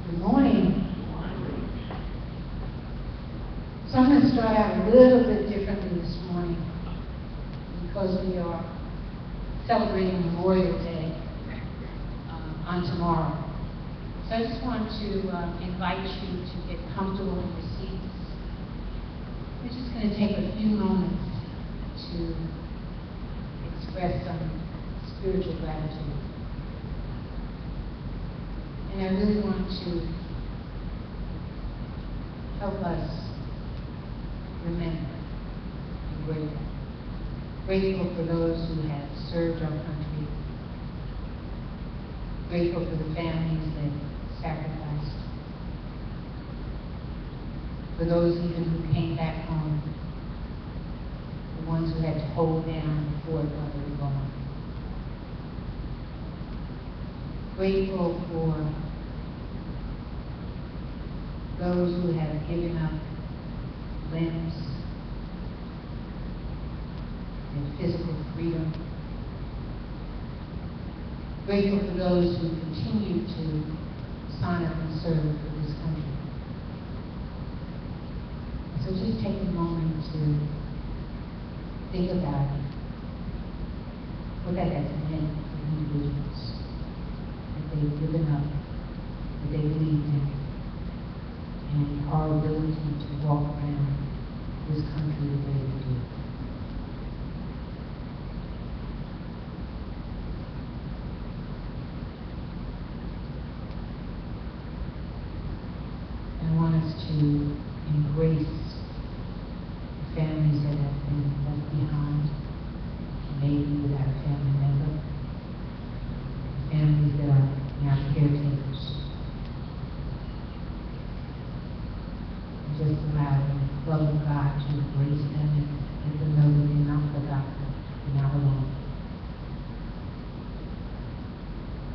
Good morning. So I'm going to start out a little bit differently this morning because we are celebrating Memorial Day on tomorrow. So I just want to invite you to get comfortable in your seats. We're just going to take a few moments to express some spiritual gratitude. And I really want to help us remember and grateful. Grateful for those who have served our country. Grateful for the families that sacrificed. For those even who came back home. The ones who had to hold down the fort while they were gone. Grateful for those who have given up limbs and physical freedom. Grateful for those who continue to sign up and serve for this country. So just take a moment to think about it, what that has meant for individuals, that they've given up, that they believed in, and our ability to walk around this country the way we do. I want us to embrace the families that have been left behind, maybe without a family member, families that are now caretakers. Just allow the love of God to embrace them and let them know that they're not forgotten, they're not alone.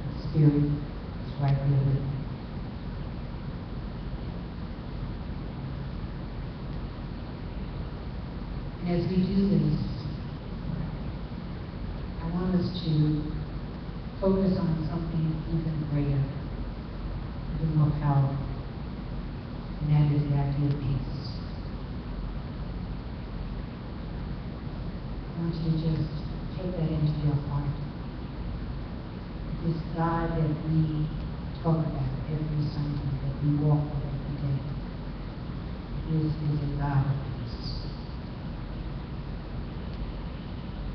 The Spirit is right there with them. And as we do this, I want us to focus on something even greater, even more powerful. And that is the idea of peace. I want you to just take that into your heart. This God that we talk about every Sunday, that we walk with every day, is a God of peace.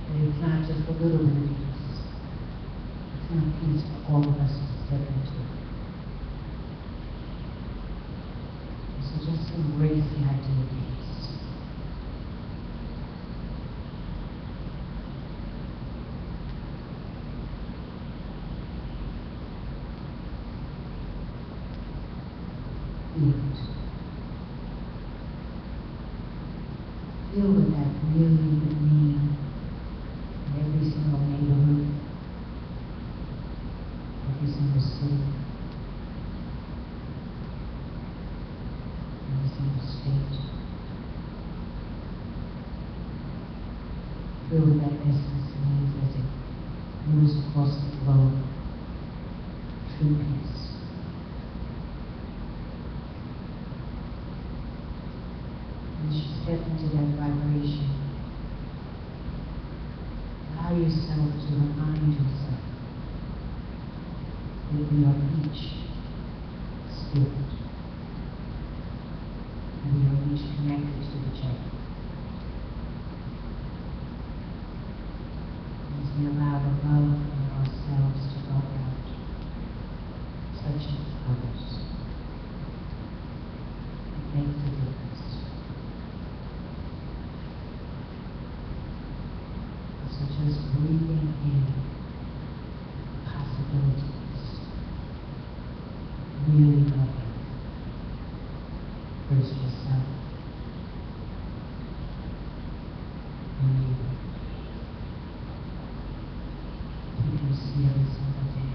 And it's not just a little bit of peace. It's not peace for all of us to step into. So just embrace the idea of peace. Feel it. Feel what that really would mean in every single neighborhood, every single city, every single state. Feel what that essence means as it moves across the globe. True peace. As you step into that vibration, allow yourself to remind yourself that we are each spirit, and we are each connected to each other. As we allow the love in ourselves to go out, touching others, it makes a difference. So just breathing in possibilities, really loving first yourself and you. People you see every single day.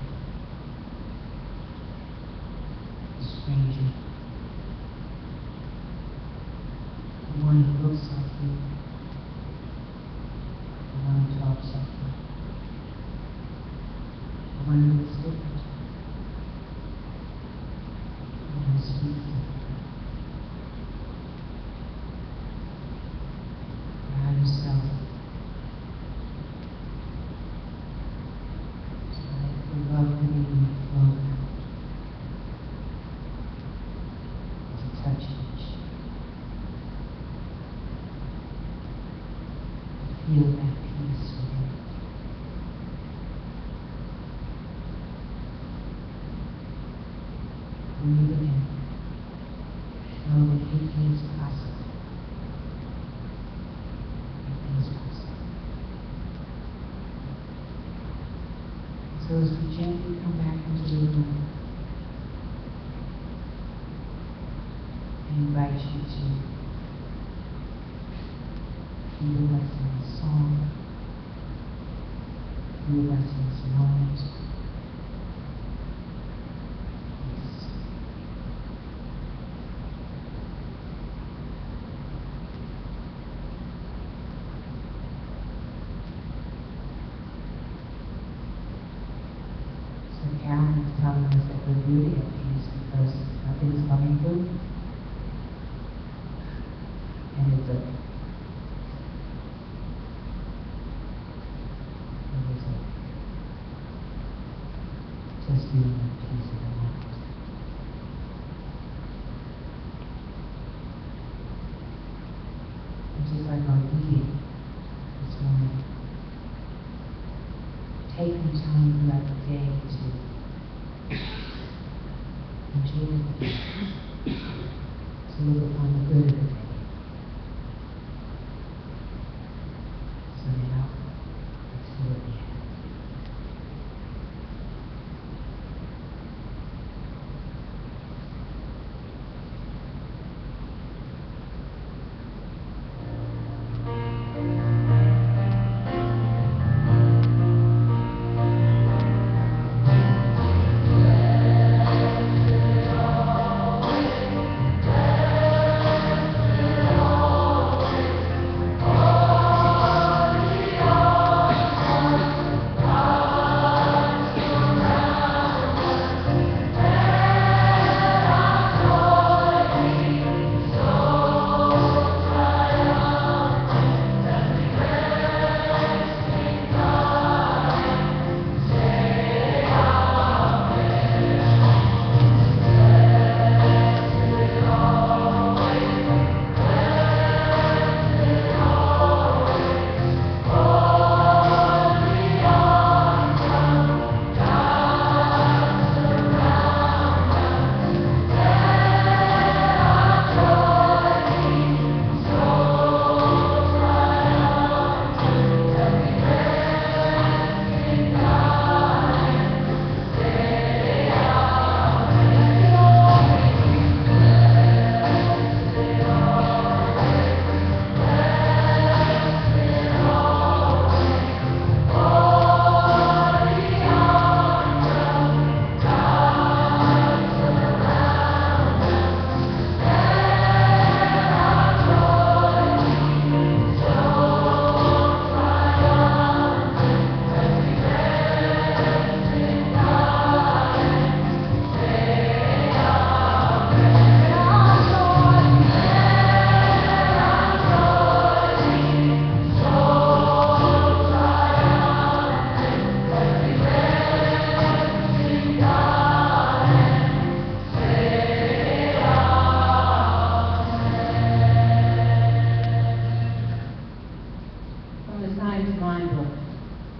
A stranger. The one who looks like you. The one who talks like you. The one who is different. feel that peace within. Breathing in. Know that it is possible. It is possible. So as we gently come back into the room, I invite you to feel us in the song, feel us in this moment. Yes. So Karen is telling us that we're really at peace because nothing's coming through. And it's a just feeling that peace in the moment. And just like our eating this morning, taking time throughout the day to enjoy the day, to look upon the good of the day. So now, let's do it again.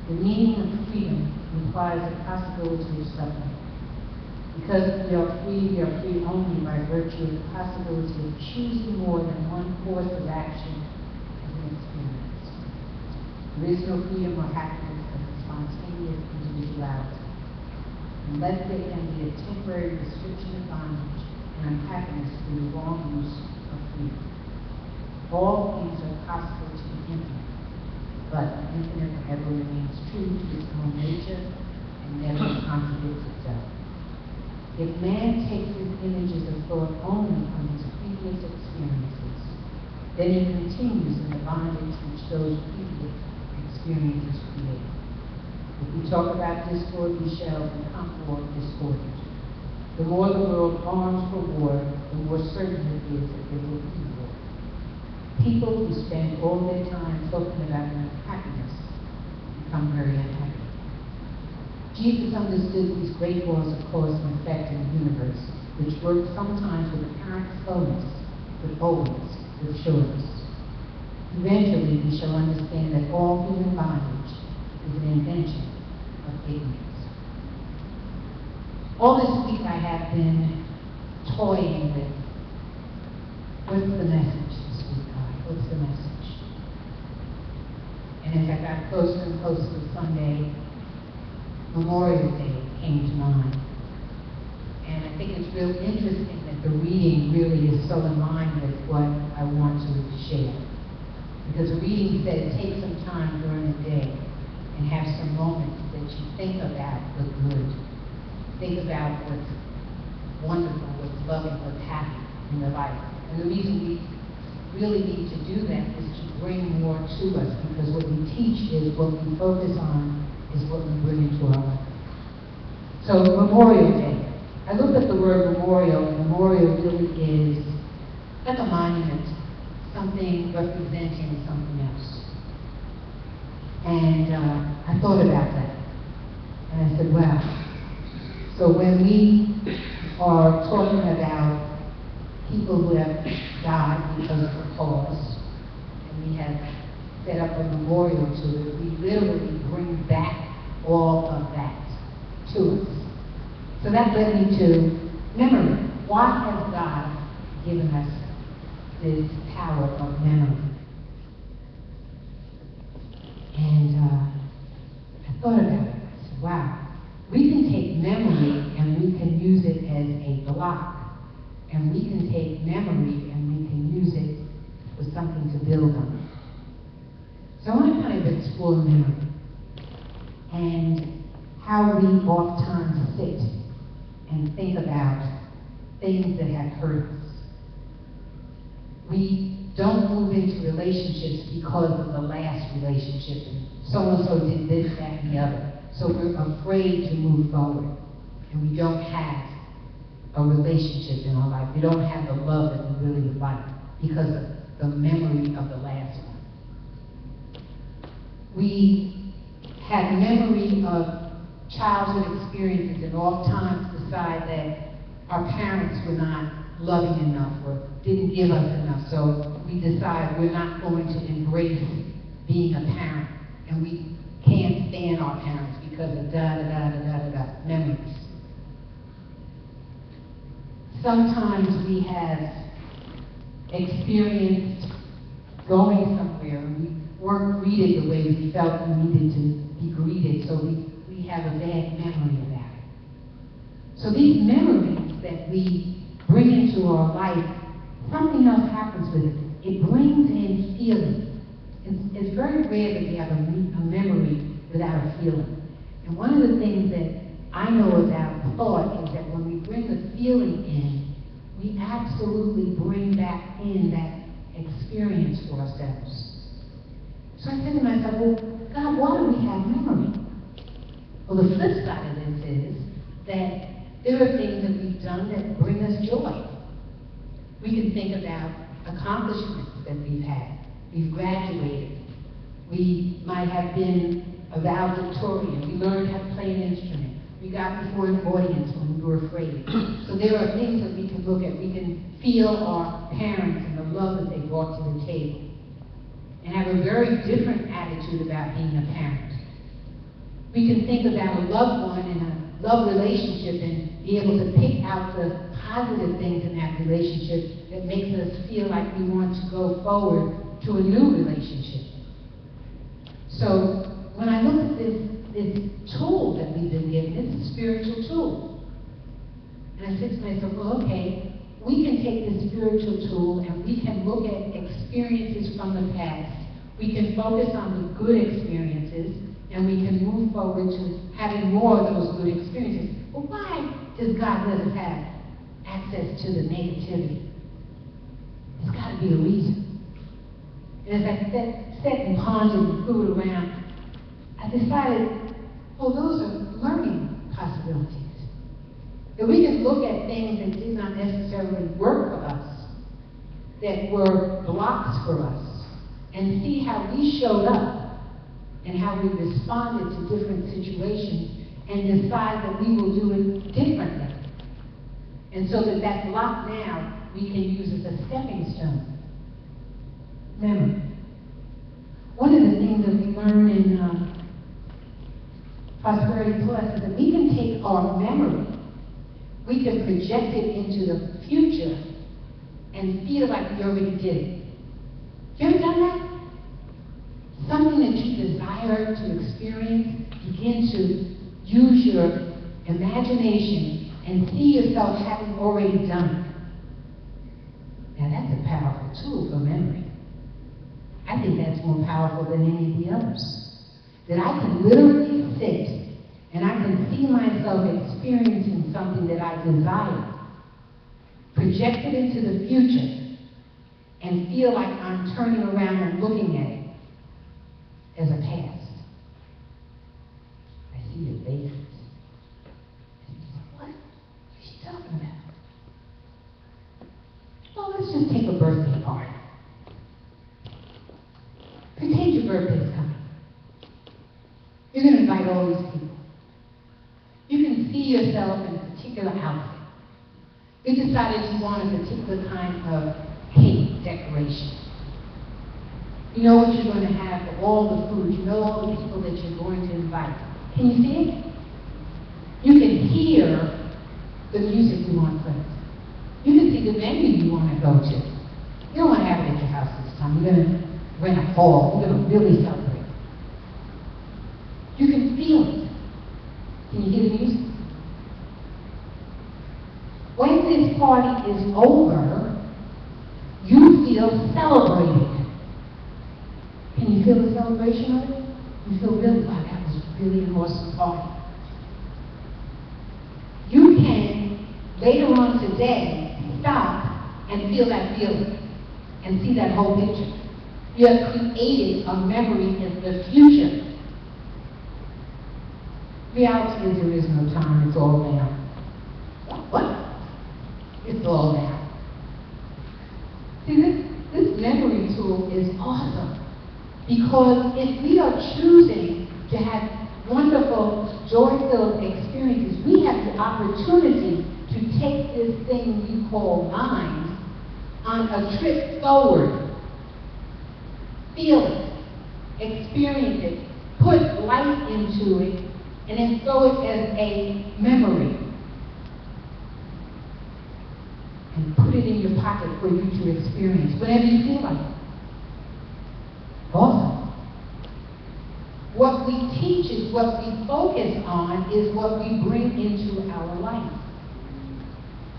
The meaning of freedom implies the possibility of suffering. Because we are free only by virtue of the possibility of choosing more than one course of action as an experience. There is no freedom or happiness as a spontaneous individuality. Unless there can be a temporary restriction of bondage and unhappiness through the wrong use of freedom. All things are possible to the infinite, but the infinite forever remains true to its own nature and never contradicts itself. If man takes his images of thought only from his previous experiences, then he continues in the bondage which those previous experiences create. If we talk about discord, we shall become more discordant. The more the world arms for war, the more certain it is that there will be war. People who spend all their time talking about unhappiness become very unhappy. Jesus understood these great laws of cause and effect in the universe, which work sometimes with apparent slowness, but always with sureness. eventually we shall understand that all human bondage is an invention of ignorance. All this week I have been toying with, what's the message this week, God? What's the message? And as I got closer and closer to Sunday, Memorial Day came to mind. And I think it's real interesting that the reading really is so in line with what I want to share. Because the reading said take some time during the day and have some moments that you think about the good. Think about what's wonderful, what's loving, what's happy in your life. And the reason we really need to do that is to bring more to us, because what we teach is what we focus on is what we bring into our life. So Memorial Day. I looked at the word memorial, and memorial really is like a monument, something representing something else. And I thought about that. And I said, wow. So when we are talking about people who have died because of a cause, and we have set up a memorial to it, we literally bring back all of that to us. So that led me to memory. Why has God given us this power of memory? And I thought about it. I said, wow. We can take memory and we can use it as a block. And we can take memory and we can use it for something to build on. So I want to kind of explore memory and how we oftentimes sit and think about things that have hurt us. We don't move into relationships because of the last relationship. So-and-so did this, that, and the other. So we're afraid to move forward. And we don't have a relationship in our life. We don't have the love that we really would like because of the memory of the last one. We have memory of childhood experiences and oftentimes decide that our parents were not loving enough or didn't give us enough. So we decide we're not going to embrace being a parent, and we can't stand our parents because of da-da-da-da-da-da memories. Sometimes we have experienced going somewhere and we weren't greeted the way we felt we needed to be greeted, so we have a bad memory about it. So these memories that we bring into our life, something else happens with it. It brings in feeling. It's very rare that we have a memory without a feeling. And one of the things that I know about thought is that when we bring the feeling in, we absolutely bring back in that experience for ourselves. So I said to myself, well, God, why do we have memory? Well, the flip side of this is that there are things that we've done that bring us joy. We can think about accomplishments that we've had. We've graduated. We might have been a valedictorian. We learned how to play an instrument. We got before an audience when we were afraid. So there are things that we can look at. We can feel our parents and the love that they brought to the table and have a very different attitude about being a parent. We can think about a loved one in a love relationship and be able to pick out the positive things in that relationship that makes us feel like we want to go forward to a new relationship. So when I look at this tool that we've been given, it's a spiritual tool. And I said to myself, well, okay, we can take this spiritual tool and we can look at experiences from the past. We can focus on the good experiences and we can move forward to having more of those good experiences. But why does God let us have access to the negativity? There's got to be a reason. And as I sat and pondered and threw it around, I decided, well, those are learning possibilities. That we can look at things that did not necessarily work for us, that were blocks for us, and see how we showed up and how we responded to different situations and decide that we will do it differently. And so that block now we can use as a stepping stone. Memory. one of the things that we learn in Prosperity Plus is that we can take our memory, we can project it into the future and feel like we already did it. You ever done that? Something that you desire to experience, begin to use your imagination and see yourself having already done it. Now that's a powerful tool for memory. I think that's more powerful than any of the others. That I can literally sit and I can see myself experiencing something that I desire, project it into the future, and feel like I'm turning around and looking at it as a past. I see your faces. What is she talking about? Well, let's just take a birthday party. Pretend your birthday's coming. You're going to invite all these people. You can see yourself in a particular outfit. You decided you want a particular kind of cake decoration. You know what you're going to have for all the food. You know all the people that you're going to invite. Can you see it? You can hear the music you want to play. You can see the venue you want to go to. You don't want to have it at your house this time. You're going to rent a hall. You're going to really celebrate. You can feel it. Can you hear the music? When this party is over, you feel celebrated. Can you feel the celebration of it? You feel really, wow, that was really an awesome party. You can, later on today, stop and feel that feeling and see that whole picture. You have created a memory in the future. Reality is there is no time, it's all now. What? It's all now. See, this memory tool is awesome because if we are choosing to have wonderful, joy-filled experiences, we have the opportunity to take this thing we call mind on a trip forward. Feel it, experience it, put life into it, and then throw it as a memory. And put it in your pocket for you to experience whenever you feel like it. Awesome. What we teach is what we focus on is what we bring into our life.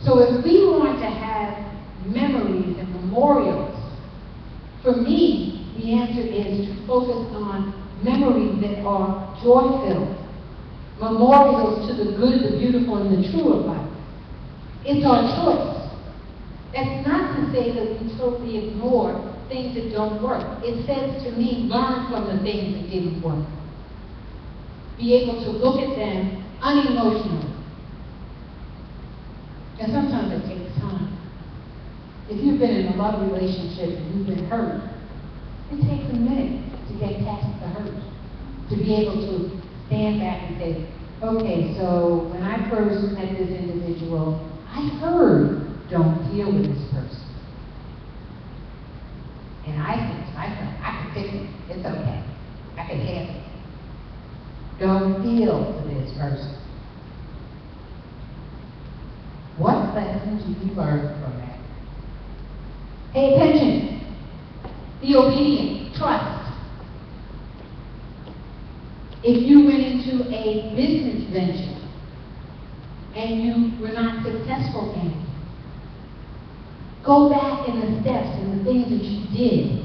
So if we want to have memories and memorials, for me, the answer is to focus on memories that are joy-filled. Memorials to the good, the beautiful, and the true of life. It's our choice. That's not to say that we totally ignore things that don't work. It says to me, learn from the things that didn't work. Be able to look at them unemotionally. And sometimes it takes time. If you've been in a love relationship and you've been hurt, it takes a minute to get past the hurt. To be able to stand back and say, okay, so when I first met this individual, I heard, don't deal with this person. And I think to myself, I can fix it. It's okay. I can handle it. Don't deal with this person. What lessons do you learn from that? Pay attention. Be obedient. Trust. If you went into a business venture and you were not successful in it, go back in the steps and the things that you did.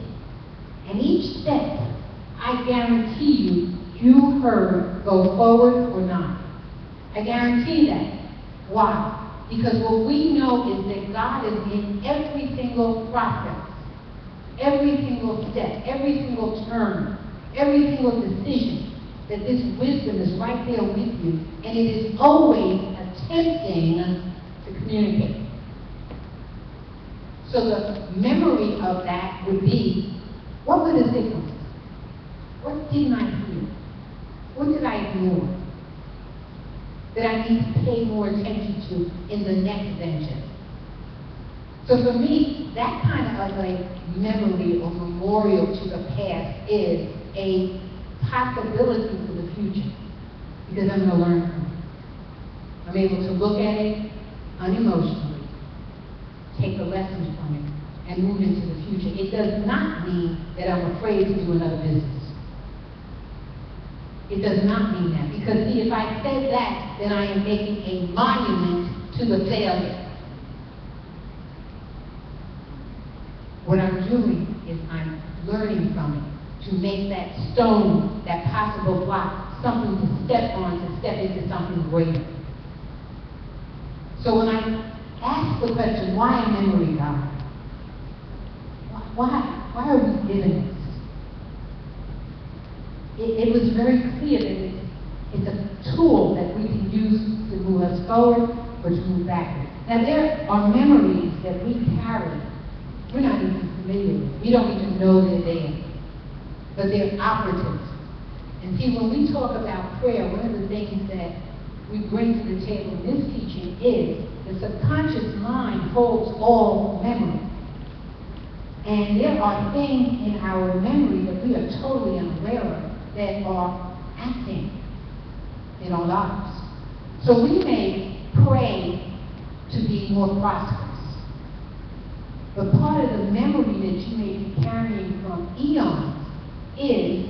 And each step, I guarantee you heard go forward or not. I guarantee that. Why? Because what we know is that God is in every single process, every single step, every single turn, every single decision. That this wisdom is right there with you, and it is always attempting to communicate. So the memory of that would be, what were the signals? What didn't I hear? What did I ignore? That I need to pay more attention to in the next venture. So for me, that kind of a memory or memorial to the past is a possibility for the future, because I'm going to learn from it. I'm able to look at it unemotionally, take a lesson from it, and move into the future. It does not mean that I'm afraid to do another business. It does not mean that, because see, if I said that, then I am making a monument to the failure. What I'm doing is I'm learning from it to make that stone, that possible block, something to step on, to step into something greater. So when I ask the question, why a memory, God? Why are we given this? It was very clear that it's a tool that we can use to move us forward or to move backward. Now there are memories that we carry we're not even familiar with. We don't even know they're there. But they're operative. And see, when we talk about prayer, one of the things that we bring to the table in this teaching is the subconscious mind holds all memory. And there are things in our memory that we are totally unaware of that are acting in our lives. So we may pray to be more prosperous. But part of the memory that you may be carrying from eons is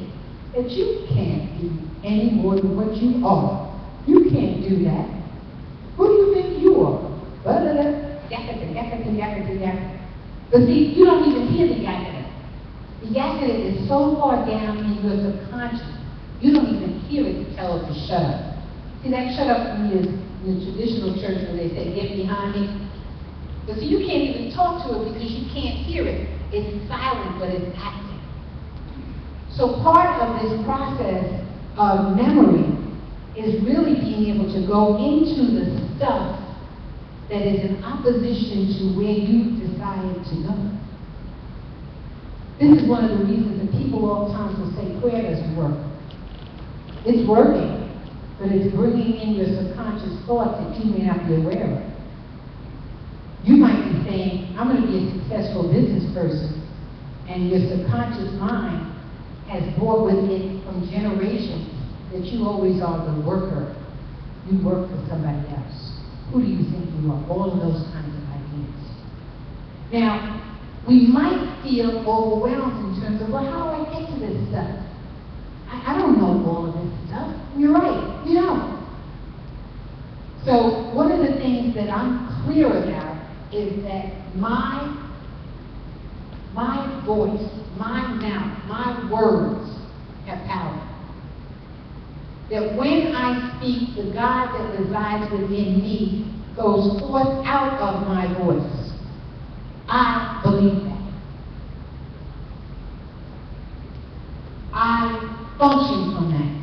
that you can't do any more than what you are. You can't do that. Who do you think you are? But see, you don't even hear the yakata. The yakata is so far down in your subconscious, you don't even hear it to tell it to shut up. See, that shut up to me is in the traditional church when they say, get behind me. But see, you can't even talk to it because you can't hear it. It's silent, but it's active. So part of this process of memory is really being able to go into the stuff that is in opposition to where you decided to go. This is one of the reasons that people all the time will say prayer doesn't work. It's working, but it's bringing in your subconscious thoughts that you may not be aware of. You might be saying, I'm going to be a successful business person, and your subconscious mind has brought with it from generations that you always are the worker. You work for somebody else. Who do you think you are? All of those kinds of ideas. Now, we might feel overwhelmed in terms of, well, how do I get to this stuff? I don't know all of this stuff. You're right, you don't. So one of the things that I'm clear about is that my voice, my mouth, my words have power. That when I speak, the God that resides within me goes forth out of my voice. I believe that. I function from that.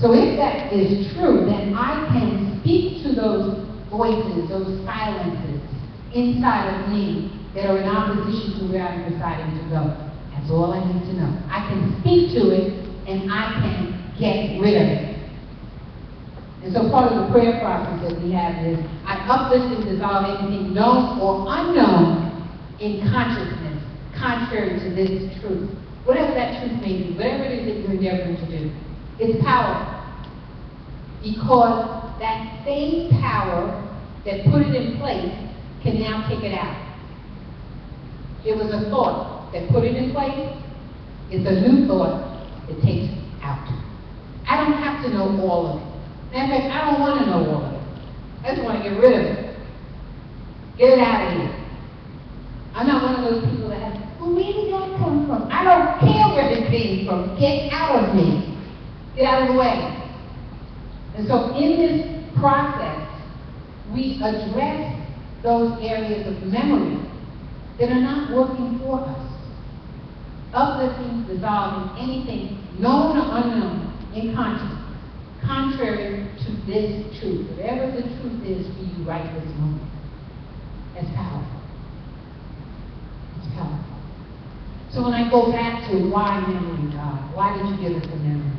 So if that is true, then I can speak to those voices, those silences inside of me that are in opposition to where I'm deciding to go. That's all I need to know. I can speak to it and I can get rid of it. And so part of the prayer process that we have is I uplift and dissolve anything known or unknown in consciousness, contrary to this truth. Whatever that truth may be, whatever it is that you're endeavoring to do, it's powerful. Because that same power that put it in place can now take it out. It was a thought that put it in place. It's a new thought that takes it out. I don't have to know all of it. In fact, I don't want to know all of it. I just want to get rid of it. Get it out of here. I'm not one of those people that have, well, where did that come from? I don't care where it came from. Get out of me. Get out of the way. And so in this process, we address those areas of memory that are not working for us. Uplifting, dissolving anything known or unknown in consciousness, contrary to this truth. Whatever the truth is for you right this moment. That's powerful. It's powerful. So when I go back to why memory, God, why did you give us a memory?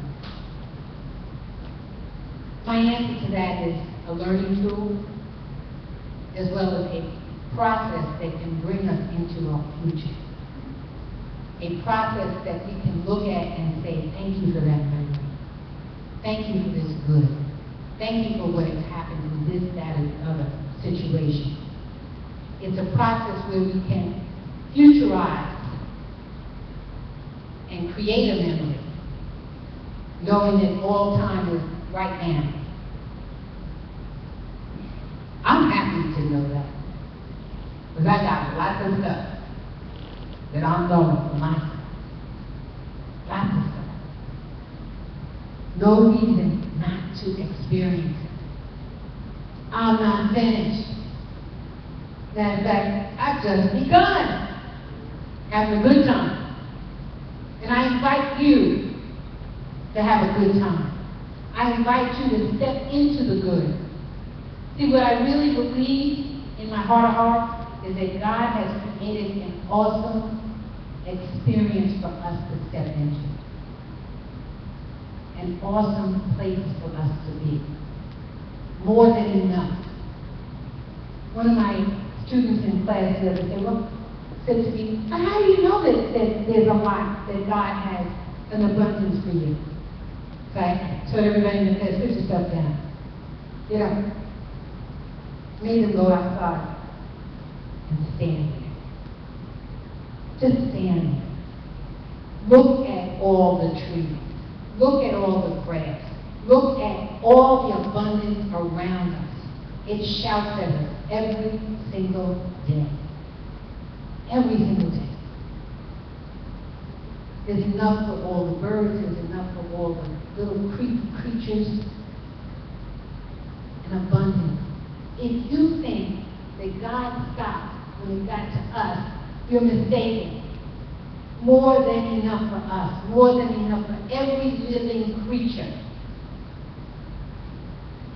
My answer to that is a learning tool as well as a process that can bring us into our future. A process that we can look at and say, thank you for that memory. Thank you for this good. Thank you for what has happened in this, that, and the other situation. It's a process where we can futurize and create a memory, knowing that all time is right now. I'm happy to know that, because I got lots of stuff that I'm knowing for myself. Lots of stuff. No reason not to experience it. I'm not finished. Matter of fact, I've just begun having a good time. And I invite you to have a good time. I invite you to step into the good. See, what I really believe in my heart of hearts is that God has created an awesome experience for us to step into. An awesome place for us to be. More than enough. One of my students in class the other day said to me, how do you know that there's a lot, that God has an abundance for you? So I told everybody in the class, put yourself down. Get up. Made them go outside and stand there. Just stand there. Look at all the trees. Look at all the grass. Look at all the abundance around us. It shouts at us every single day. Every single day. There's enough for all the birds. There's enough for all the little creatures. An abundance. If you think that God stopped when it got to us, you're mistaken. More than enough for us. More than enough for every living creature.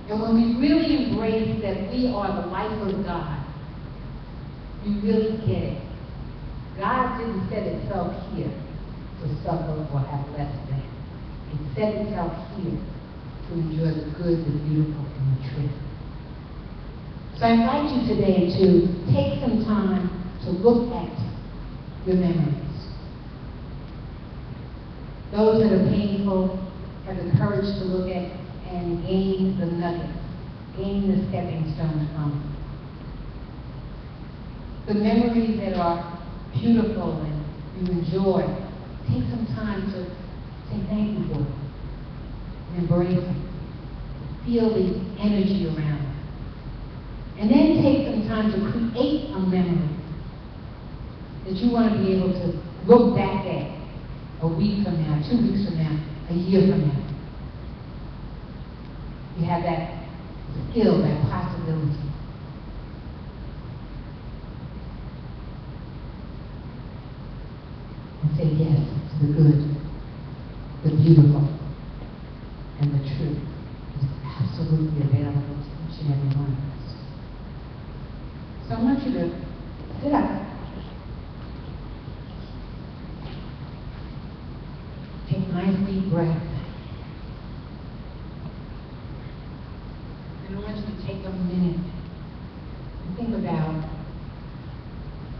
And when we really embrace that we are the life of God, we really get it. God didn't set itself here to suffer or have less than. It set itself here to enjoy the good, the beautiful, and the true. So I invite you today to take some time to look at your memories. Those that are painful, have the courage to look at and gain the nuggets, gain the stepping stones from it. The memories that are beautiful and you enjoy, take some time to say thank you for them and embrace them. Feel the energy around them. And then take some time to create a memory that you want to be able to look back at a week from now, 2 weeks from now, a year from now. You have that skill, that possibility. And say yes to the good, the beautiful, and the true is absolutely available to each and every one of us. So I want you to sit up. Take a nice deep breath. And I want you to take a minute and think about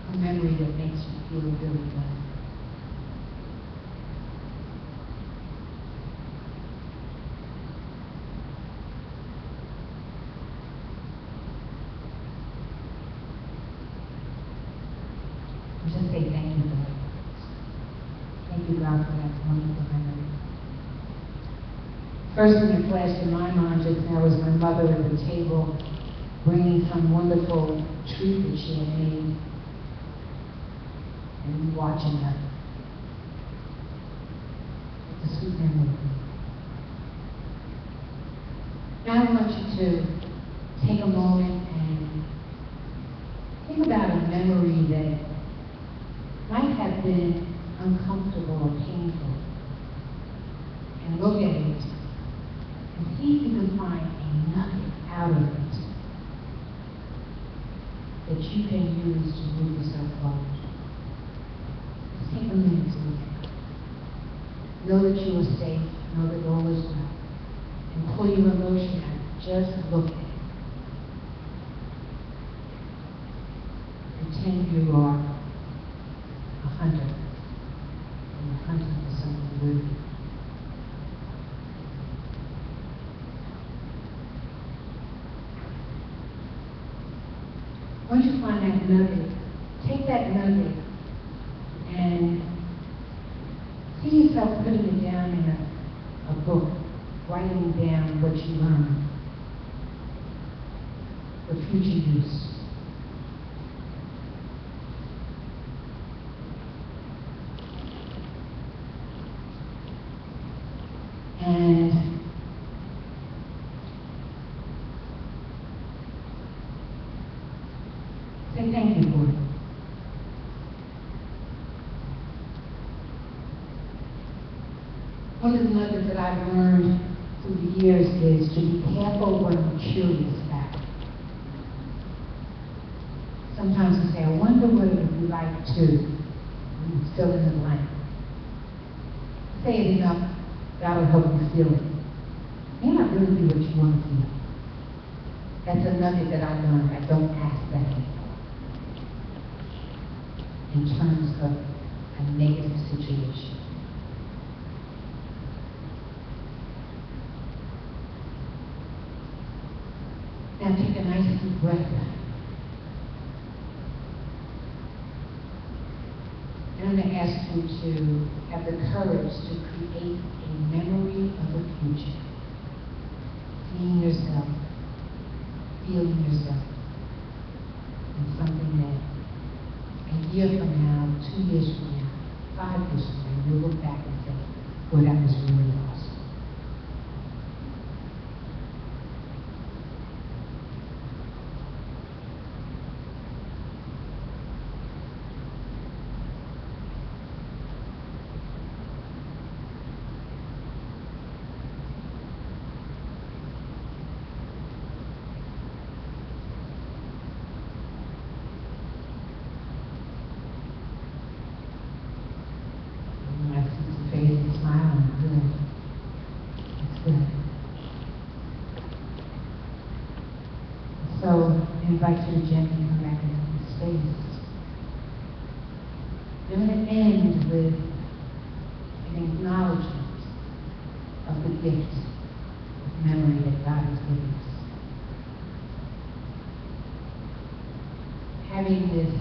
a memory that makes you feel really good. And just say thank you for that. Thank you, God, for that wonderful memory. First thing that flashed in my mind just now was my mother at the table bringing some wonderful treat that she had made and me watching her. It's a sweet memory. Now I want you to take a moment and think about a memory that might have been uncomfortable or painful, and look at it and see if you can find a nugget out of it that you can use to move yourself forward. Just take a minute to look at it. Know that you are safe, know that all is well, and pull your emotion out. Just look at it. pretend you are a hunter, and you're hunting for something good. Once you find that nugget, take that nugget and see yourself putting it down in a book, writing down what you learned for future use. And say thank you for it. One of the nuggets that I've learned through the years is to be careful what I'm curious about. Sometimes we say, I wonder what it would be like to fill in the blank. Say it enough, that'll help you feel it. It may not really be what you want to feel. That's a nugget that I learned. I don't ask that anymore. In terms of a negative situation. Now take a nice deep breath. And I'm going to ask you to have the courage to create a memory of the future. Seeing yourself, feeling yourself in something that a year from now, 2 years from now, 5 years from now, you'll look back and say, boy, that was really awesome. So I invite you to gently come back into the space. I'm going to end with an acknowledgement of the gift of memory that God has given us. Having this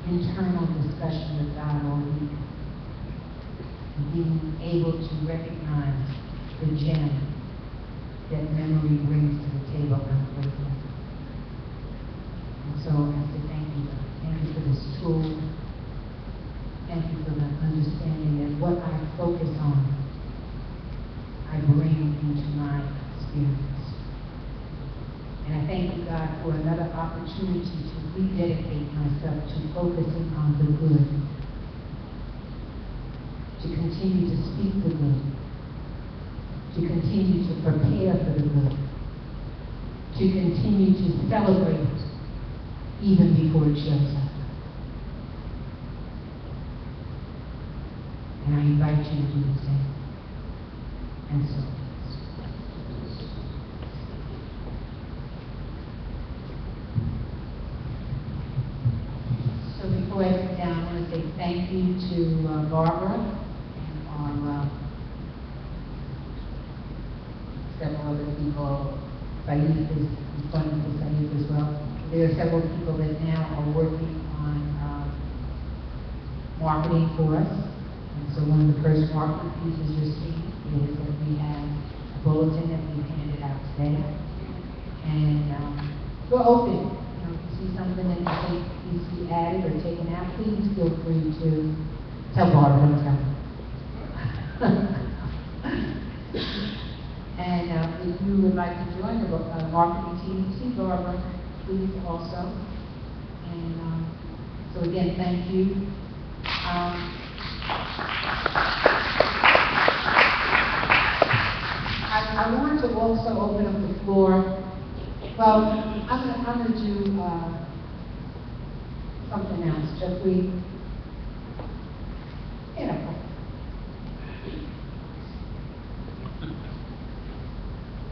internal discussion with God all week, and being able to recognize the gem that memory brings to the table, I'm grateful. And so I say thank you. Thank you for this tool. Thank you for the understanding that what I focus on, I bring into my experience. And I thank you, God, for another opportunity to rededicate myself to focusing on the good, to continue to speak the good, to continue to prepare for the good, to continue to celebrate it even before it shows up. And I invite you to do the same. And so before I sit down, I want to say thank you to Barbara and our several other people. Saeed is responding to Saeed as well. There are several people that now are working on marketing for us. And so one of the first marketing pieces you're seeing is that we have a bulletin that we've handed out today. And we're open. If you see something that you think needs to be added or taken out, please feel free to tell Barbara to tell me. And if you would like to join the marketing team, see Barbara, please also. And so again, thank you. I want to also open up the floor. Well, I'm gonna do something else. Jeffrey,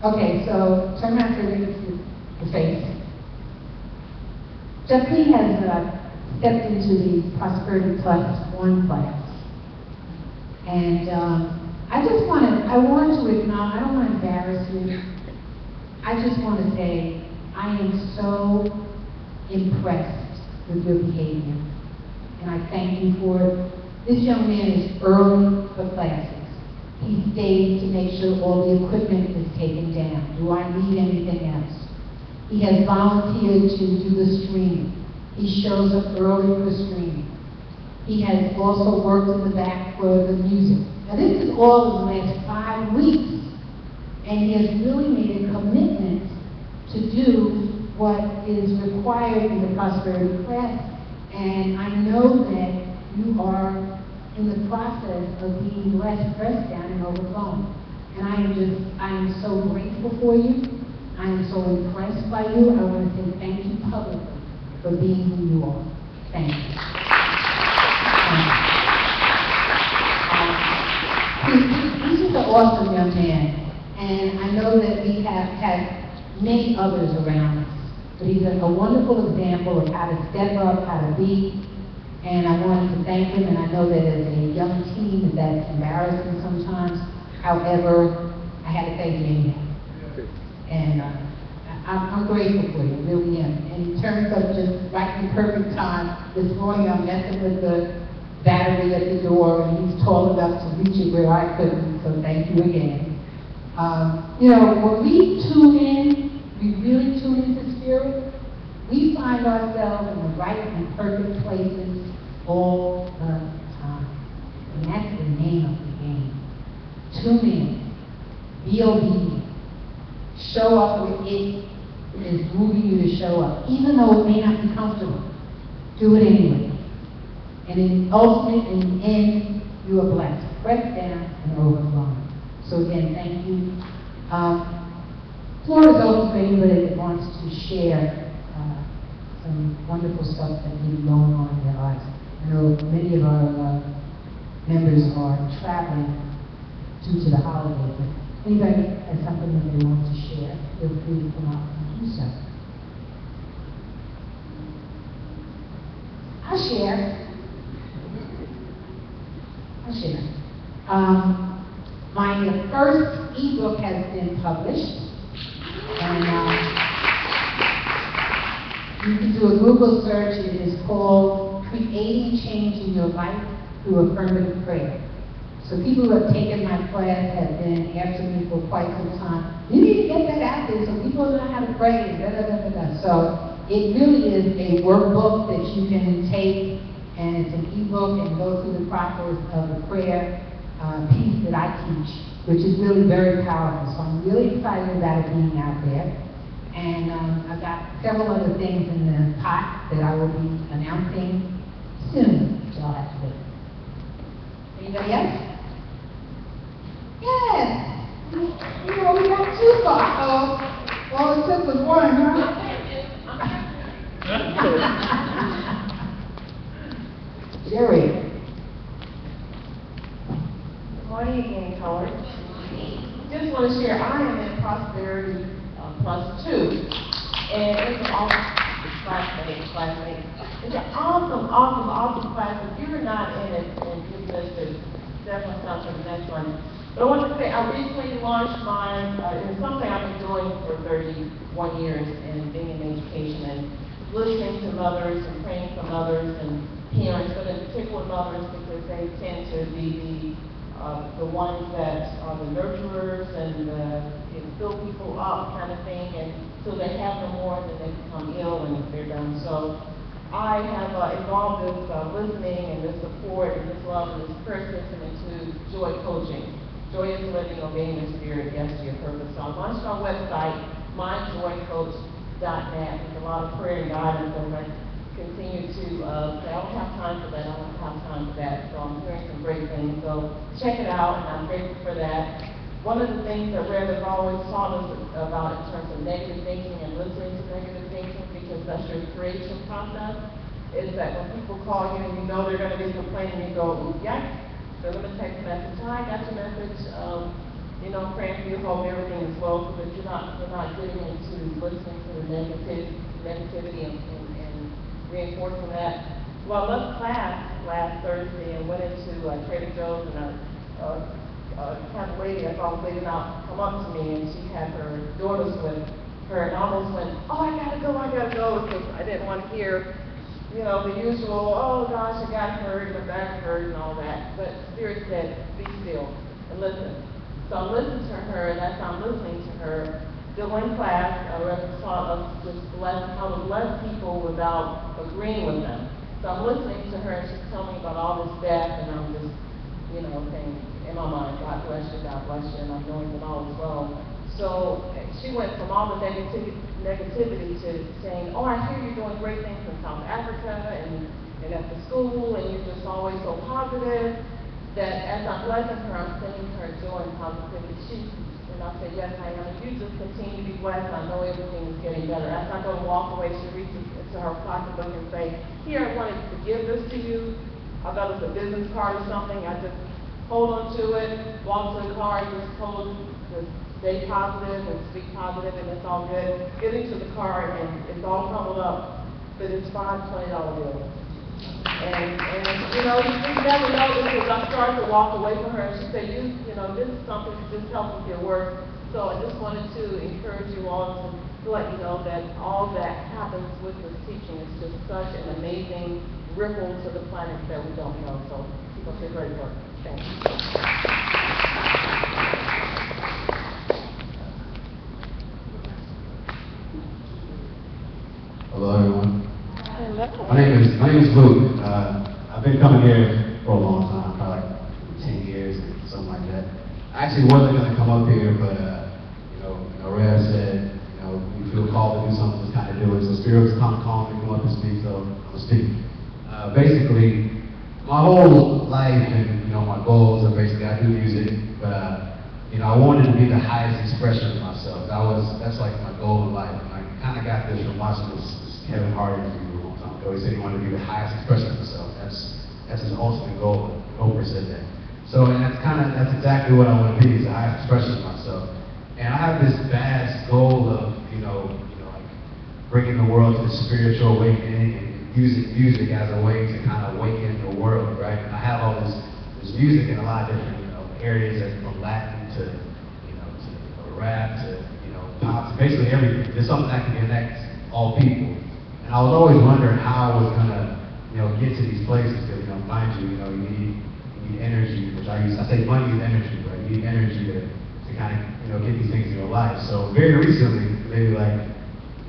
okay, so turn around to the face. Jeffrey has stepped into the Prosperity Plus 1 class. And I want to acknowledge, I don't want to embarrass you. I just want to say, I am so impressed with your behavior. And I thank you for it. This young man is early for classes. He stays to make sure all the equipment is taken down. Do I need anything else? He has volunteered to do the streaming. He shows up early for streaming. He has also worked in the back for the music. Now this is all in the last 5 weeks. And he has really made a commitment to do what is required in the Prosperity class. And I know that you are in the process of being less stressed down and overwhelmed. And I am so grateful for you. I am so impressed by you. I want to say thank you publicly for being who you are. Thank you. He's just an awesome young man. And I know that we have had many others around us. But he's a wonderful example of how to step up, how to be. And I wanted to thank him, and I know that as a young teen, that's embarrassing sometimes. However, I had to thank him anyhow. And I'm grateful for you, really am. And in terms of just right in the perfect time, this morning I'm messing with the battery at the door, and he's tall enough to reach it where I couldn't, so thank you again. When we tune in, we really tune into spirit, we find ourselves in the right and perfect places all the time. And that's the name of the game. Tune in. Be obedient. Show up where it is moving you to show up. Even though it may not be comfortable, do it anyway. And in the end, you are blessed. Pressed down and overflowing. So again, thank you. Floor is open for anybody that wants to share some wonderful stuff that may be going on in their lives. I know many of our members are traveling due to the holidays, but anybody has something that they want to share, feel free to come out and do so. I'll share. My first ebook has been published, and you can do a Google search. It is called Creating Change in Your Life Through Affirmative Prayer. So people who have taken my class have been asking me for quite some time, you need to get that out there so people know how to pray, and da da da da da. So it really is a workbook that you can take, and it's an ebook, and go through the process of the prayer piece that I teach, which is really very powerful. So I'm really excited about it being out there. And I've got several other things in the pot that I will be announcing soon, which I'll have to wait. Anybody else? Yes! We got 2 spots. All it took was 1, huh? Jerry. Good morning again, Howard. Just want to share, I am in Prosperity Plus 2, and it's an awesome classmate. It's an awesome class. If you're not in it, and you're listed, definitely come to the next one. But I want to say, I recently launched mine. It's something I've been doing for 31 years, and being in education, and listening to mothers, and praying for mothers, and parents, but in particular mothers, because they tend to be the ones that are the nurturers and fill people up kind of thing, and so they have no more, and then they become ill and they're done. So I have involved this listening and this support and this love and this prayer system into joy coaching. Joy is living, obeying the spirit, yes to your purpose. So I launched our website, myjoycoach.net. There's a lot of prayer and guidance as I continue to say, I don't have time for that, I don't have time for that. So I'm hearing some great things. So check it out, and I'm grateful for that. One of the things that Rev has always taught us about in terms of negative thinking and listening to negative thinking, because that's your creation process, is that when people call you and you know they're going to be complaining, you go, yes, send them a text message. Hi, got your message. Praying for you, hope everything is well, so that you're not getting into listening to the negativity and reinforcing that. Well, I left class last Thursday and went into Trader Joe's, and had a lady, I saw a lady now come up to me, and she had her daughters with her, and I almost went, oh, I gotta go, because I didn't want to hear, you know, the usual, oh gosh, I got hurt, my back hurt, and all that. But Spirit said, be still and listen. So I listened to her, and as I'm listening to her, still in class, I taught us how to bless people without agreeing with them. So I'm listening to her, and she's telling me about all this death, and I'm just, you know, saying in my mind, God bless you, and I'm knowing that all is well. So she went from all the negativity to saying, oh, I hear you're doing great things in South Africa and at the school, and you're just always so positive, that as I'm blessing her, I'm sending her joy and positivity. And I said, yes, I am. You just continue to be blessed. I know everything is getting better. As I go to walk away, she reaches into her pocketbook and say, here, I wanted to give this to you. I thought it was a business card or something. I just hold on to it, walk to the car, and just told to stay positive and speak positive, and it's all good. Get into the car, and it's all crumpled up, but it's $5 $20 bills. And you know, you just never know, because I started to walk away from her, and she said, you know, this is something that just helps with your work. So I just wanted to encourage you all to let you know that all that happens with this teaching is just such an amazing ripple to the planet that we don't know. So keep up your great work. Thank you. Hello, everyone. Hello. My name is Luke. I've been coming here for a long time, probably like 10 years, something like that. I actually wasn't going to come up here, but Rev said, we feel called to do something, just kind of do it. So Spirit was kind of calling me to come up and speak, so I'm gonna speak. Basically, my whole life and my goals are basically I do music, but I wanted to be the highest expression of myself. That's like my goal in life. And I kind of got this from watching this Kevin Hart interview a long time ago. He said he wanted to be the highest expression of himself. That's his ultimate goal. Oprah said that. So and that's exactly what I want to be, is the highest expression of myself. And I have this vast goal of like bringing the world to the spiritual awakening and using music as a way to kind of awaken the world, right? And I have all this music in a lot of different areas, from Latin to to rap to pop, to basically everything. There's something that can connect all people. And I was always wondering how I was gonna get to these places, because mind you, you need energy, which I say money is energy, right? You need energy to kind of get these things in your life. So very recently, maybe like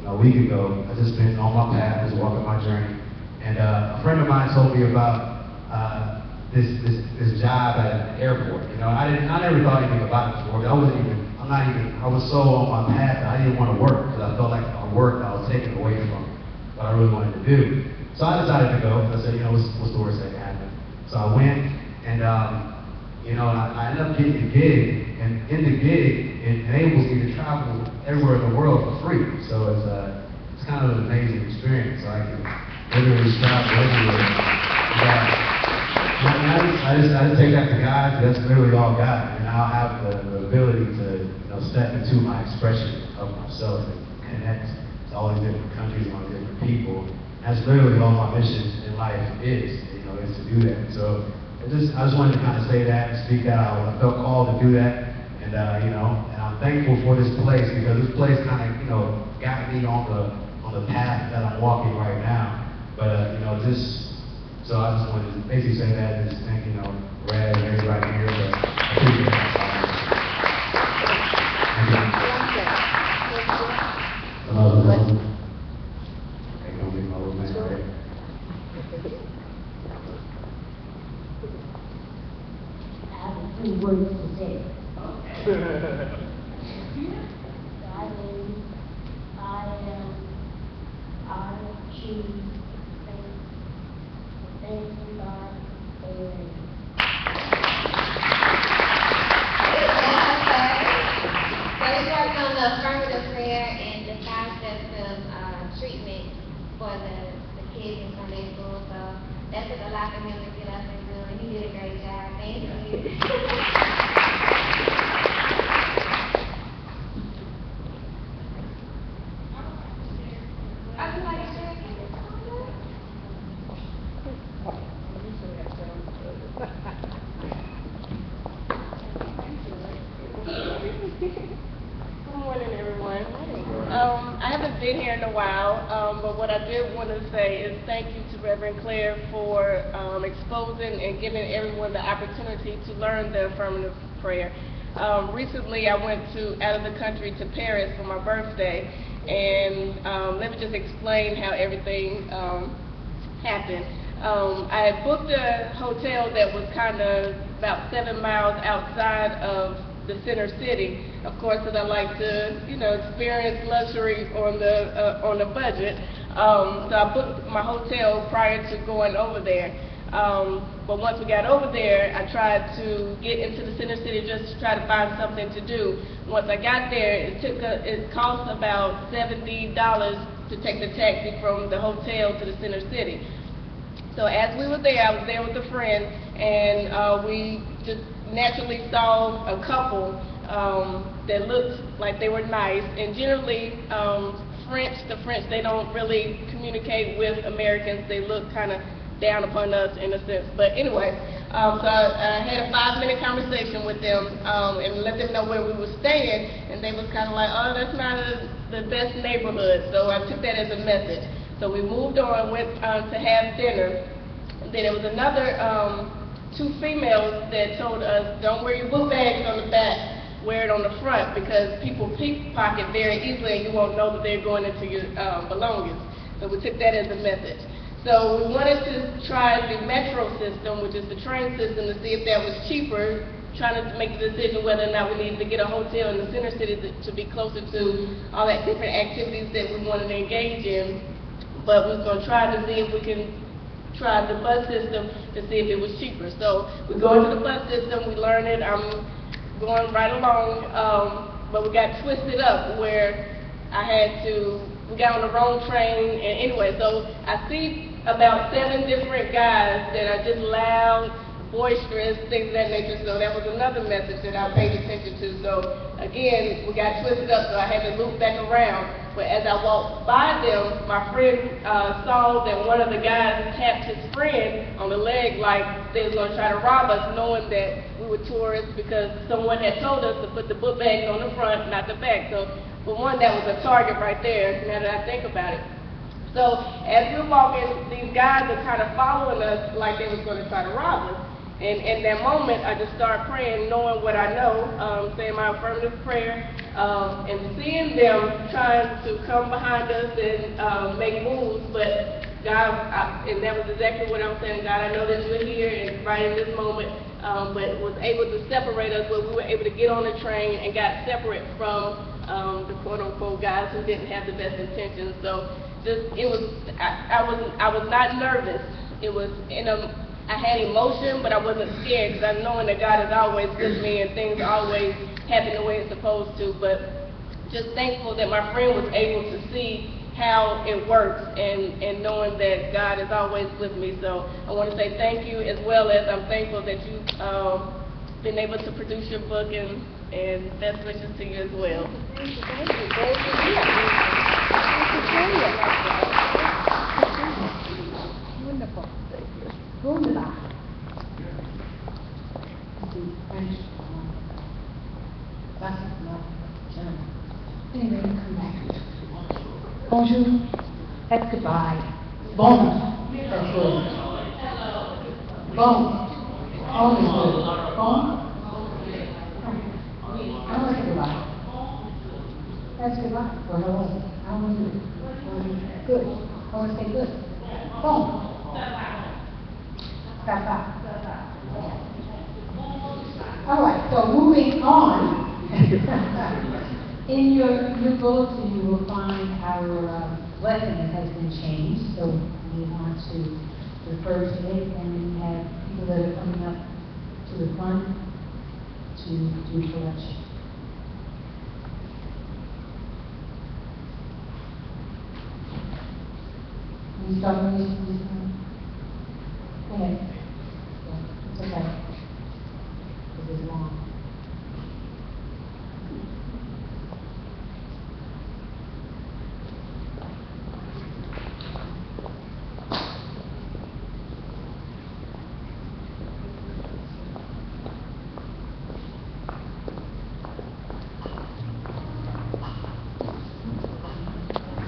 a week ago, I just been on my path, just walking my journey, and a friend of mine told me about this job at an airport. I never thought anything about it before. I was so on my path that I didn't want to work, because I felt like if I worked, I was taken away from what I really wanted to do. So I decided to go. I said, what's the worst that can happen? So I went, and I ended up getting a gig, and in the gig, it enables me to travel everywhere in the world for free. So it's kind of an amazing experience. So I can literally travel everywhere. I just take that to God. That's literally all God, and I'll have the ability to step into my expression of myself and connect to all these different countries and all these different people. That's literally all my mission in life is to do that. So I just wanted to kind of say that and speak that out. I felt called to do that, and and I'm thankful for this place, because this place kind of got me on the path that I'm walking right now. But so I just wanted to basically say that, and just thank Brad and everybody here. But I appreciate that. I have a few words to say. I choose faith. Thank you, God. Amen. So we worked on the affirmative prayer and the 5 steps of treatment for the kids in Sunday school. So that took a lot for him to get up and do, and he did a great job. Thank you. I would like to share. a while, but what I did want to say is thank you to Reverend Claire for exposing and giving everyone the opportunity to learn the affirmative prayer. Recently, I went out of the country to Paris for my birthday, and let me just explain how everything happened. I had booked a hotel that was kind of about 7 miles outside of the center city, of course, because I like to, experience luxury on the budget. So I booked my hotel prior to going over there. But once we got over there, I tried to get into the center city just to try to find something to do. Once I got there, it cost about $70 to take the taxi from the hotel to the center city. So as we were there, I was there with a friend, and we just naturally saw a couple that looked like they were nice. And generally, the French, they don't really communicate with Americans. They look kind of down upon us in a sense. But anyway, so I had a 5-minute conversation with them and let them know where we were staying, and they was kind of like, oh, that's not the best neighborhood. So I took that as a message. So we moved on, went to have dinner. And then there was another 2 females that told us, don't wear your book bags on the back, wear it on the front, because people pickpocket very easily and you won't know that they're going into your belongings. So we took that as a message. So we wanted to try the metro system, which is the train system, to see if that was cheaper, trying to make the decision whether or not we needed to get a hotel in the center city to be closer to all that different activities that we wanted to engage in. But we was going to try to see if we can try the bus system to see if it was cheaper. So we go into the bus system, we learn it, I'm going right along, but we got twisted up where we got on the wrong train, and anyway, so I see about 7 different guys that are just loud, boisterous, things of that nature, so that was another message that I paid attention to. So again, we got twisted up, so I had to loop back around. But as I walked by them, my friend saw that one of the guys tapped his friend on the leg like they was going to try to rob us, knowing that we were tourists, because someone had told us to put the book bags on the front, not the back. So for one, that was a target right there, now that I think about it. So as we're walking, these guys are kind of following us like they was going to try to rob us. And in that moment, I just started praying, knowing what I know, saying my affirmative prayer, and seeing them trying to come behind us and make moves. But God, and that was exactly what I was saying, God, I know that you're here and right in this moment, but was able to separate us where we were able to get on the train and got separate from the quote-unquote guys who didn't have the best intentions. So I was not nervous. It was I had emotion, but I wasn't scared, because I knowing that God is always with me and things always happen the way it's supposed to. But just thankful that my friend was able to see how it works and knowing that God is always with me. So I want to say thank you, as well as I'm thankful that you've been able to produce your book, and best wishes to you as well. Thank you. Thank you. Wonderful. Wunderbar. The French, that's not German. Anyway, come back. Bonjour. That's goodbye. Bon. That's good. Bon. Always good. Bon. I like goodbye. That's goodbye. Or hello. I want to do it. Good. I want to say good. Bon. All right, so moving on. In your bulletin, you will find our lesson has been changed, so we want to refer to it, and we have people that are coming up to the front to do correction. Can you start with this? Go ahead. It's okay. This is long.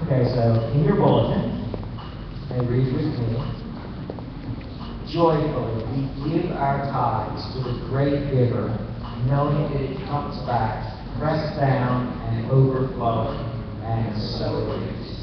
Okay, so in your bulletin, and read with me. Joyfully we give our tithes to the great giver, knowing that it comes back, pressed down and overflowing, and so it is.